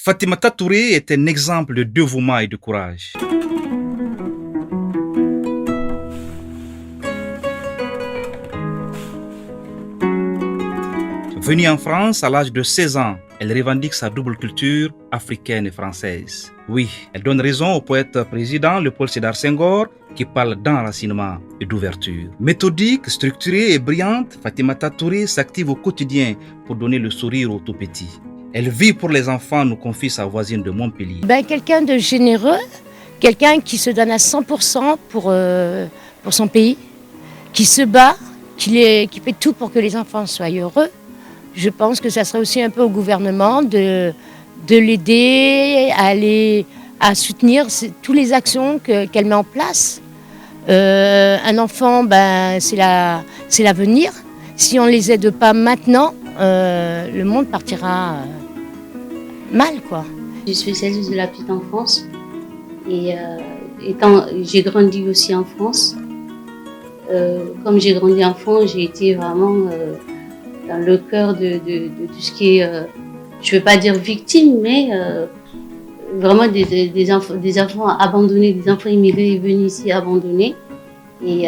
Fatimata Touré est un exemple de dévouement et de courage. Venue en France à l'âge de 16 ans, elle revendique sa double culture africaine et française. Oui, elle donne raison au poète président Léopold Sédar Senghor qui parle d'enracinement et d'ouverture. Méthodique, structurée et brillante, Fatimata Touré s'active au quotidien pour donner le sourire aux tout-petits. Elle vit pour les enfants, nous confie sa voisine de Montpellier. Quelqu'un de généreux, quelqu'un qui se donne à 100% pour son pays, qui se bat, qui fait tout pour que les enfants soient heureux. Je pense que ça serait aussi un peu au gouvernement de l'aider à soutenir toutes les actions qu'elle met en place. Un enfant, c'est l'avenir. Si on ne les aide pas maintenant, le monde partira mal, quoi. Je suis spécialiste de la petite enfance et j'ai grandi aussi en France. Comme j'ai grandi enfant, j'ai été vraiment dans le cœur de tout ce qui est, je ne veux pas dire victime, mais vraiment des enfants abandonnés, des enfants immigrés venus ici abandonnés. Et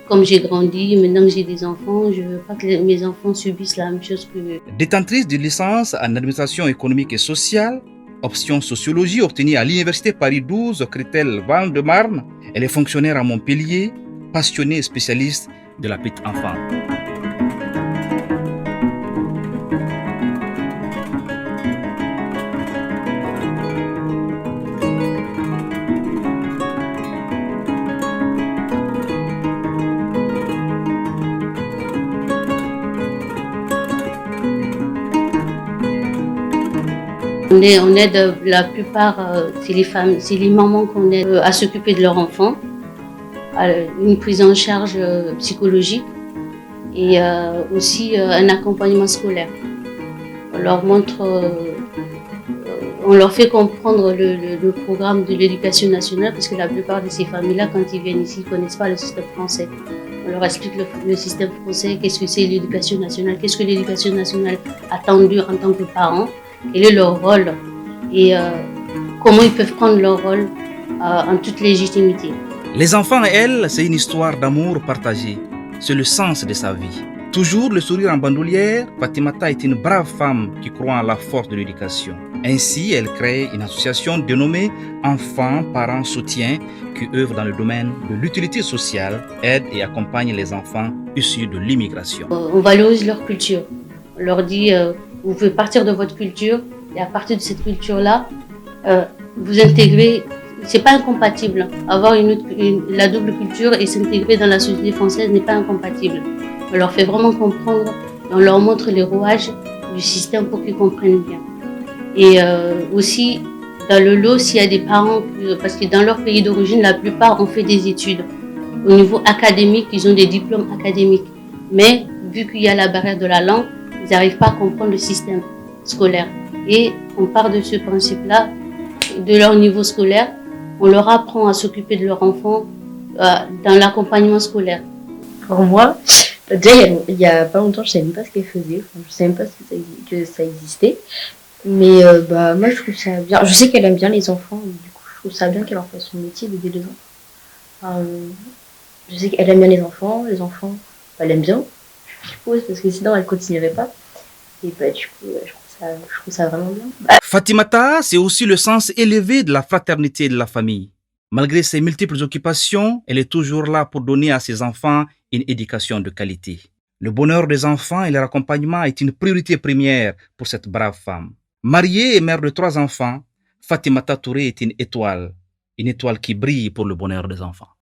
comme j'ai grandi, maintenant que j'ai des enfants, je ne veux pas que mes enfants subissent la même chose que... Détentrice de licence en administration économique et sociale, option sociologie obtenue à l'université Paris 12, Créteil, Val-de-Marne, elle est fonctionnaire à Montpellier, passionnée et spécialiste de la petite enfance. On aide la plupart, c'est les femmes, c'est les mamans qu'on aide à s'occuper de leurs enfants, à une prise en charge psychologique et aussi un accompagnement scolaire. On leur montre, on leur fait comprendre le programme de l'éducation nationale parce que la plupart de ces familles-là, quand ils viennent ici, ils ne connaissent pas le système français. On leur explique le système français, qu'est-ce que c'est l'éducation nationale, qu'est-ce que l'éducation nationale attend d'eux en tant que parents. Quel est leur rôle et comment ils peuvent prendre leur rôle en toute légitimité. Les enfants, elles, c'est une histoire d'amour partagée. C'est le sens de sa vie. Toujours le sourire en bandoulière, Fatimata est une brave femme qui croit en la force de l'éducation. Ainsi, elle crée une association dénommée Enfants, Parents, Soutien qui œuvre dans le domaine de l'utilité sociale, aide et accompagne les enfants issus de l'immigration. On valorise leur culture. On leur dit... vous pouvez partir de votre culture et à partir de cette culture-là, vous intégrer. C'est pas incompatible. Avoir la double culture et s'intégrer dans la société française n'est pas incompatible. On leur fait vraiment comprendre et on leur montre les rouages du système pour qu'ils comprennent bien. Et aussi, dans le lot, s'il y a des parents, parce que dans leur pays d'origine, la plupart ont fait des études. Au niveau académique, ils ont des diplômes académiques. Mais vu qu'il y a la barrière de la langue, ils n'arrivent pas à comprendre le système scolaire. Et on part de ce principe-là, de leur niveau scolaire, on leur apprend à s'occuper de leurs enfants dans l'accompagnement scolaire. Pour moi, déjà il y a pas longtemps, je ne savais même pas ce qu'elle faisait, je ne savais même pas que ça existait. Mais moi je trouve ça bien, je sais qu'elle aime bien les enfants, du coup je trouve ça bien qu'elle en fasse son métier d'aider les enfants. Je sais qu'elle aime bien les enfants elle aime bien. Je suppose, parce que sinon elle continuerait pas. Et du coup, je trouve ça vraiment bien. Fatimata, c'est aussi le sens élevé de la fraternité et de la famille. Malgré ses multiples occupations, elle est toujours là pour donner à ses enfants une éducation de qualité. Le bonheur des enfants et leur accompagnement est une priorité première pour cette brave femme. Mariée et mère de 3 enfants, Fatimata Touré est une étoile qui brille pour le bonheur des enfants.